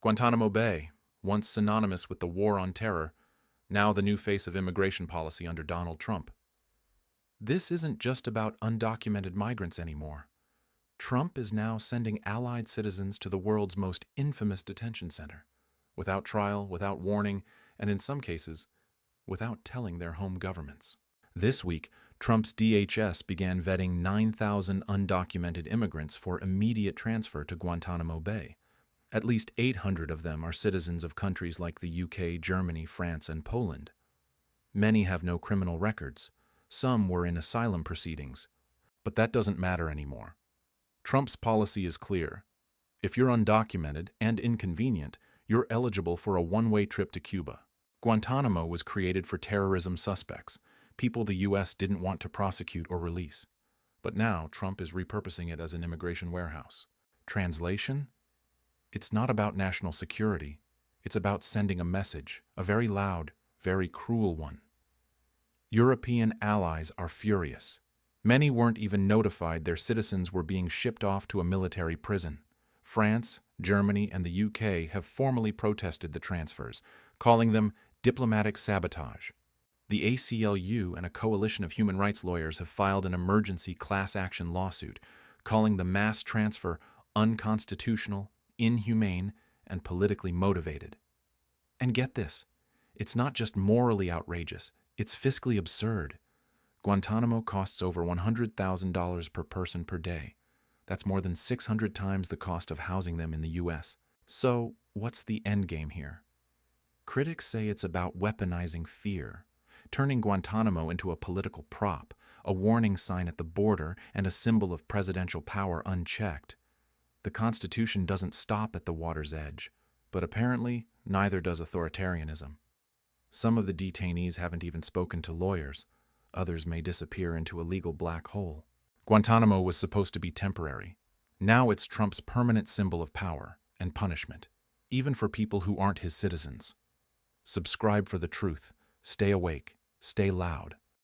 Guantánamo Bay, once synonymous with the war on terror, now the new face of immigration policy under Donald Trump. This isn't just about undocumented migrants anymore. Trump is now sending allied citizens to the world's most infamous detention center, without trial, without warning, and in some cases, without telling their home governments. This week, Trump's DHS began vetting 9,000 undocumented immigrants for immediate transfer to Guantánamo Bay. At least 800 of them are citizens of countries like the UK, Germany, France, and Poland. Many have no criminal records. Some were in asylum proceedings. But that doesn't matter anymore. Trump's policy is clear. If you're undocumented and inconvenient, you're eligible for a one-way trip to Cuba. Guantánamo was created for terrorism suspects, people the U.S. didn't want to prosecute or release. But now Trump is repurposing it as an immigration warehouse. Translation? It's not about national security. It's about sending a message, a very loud, very cruel one. European allies are furious. Many weren't even notified their citizens were being shipped off to a military prison. France, Germany, and the UK have formally protested the transfers, calling them diplomatic sabotage. The ACLU and a coalition of human rights lawyers have filed an emergency class action lawsuit, calling the mass transfer unconstitutional, inhumane, and politically motivated. And get this, it's not just morally outrageous, it's fiscally absurd. Guantánamo costs over $100,000 per person per day. That's more than 600 times the cost of housing them in the U.S. So, what's the end game here? Critics say it's about weaponizing fear, turning Guantánamo into a political prop, a warning sign at the border, and a symbol of presidential power unchecked. The Constitution doesn't stop at the water's edge, but apparently neither does authoritarianism. Some of the detainees haven't even spoken to lawyers. Others may disappear into a legal black hole. Guantánamo was supposed to be temporary. Now it's Trump's permanent symbol of power and punishment, even for people who aren't his citizens. Subscribe for the truth. Stay awake. Stay loud.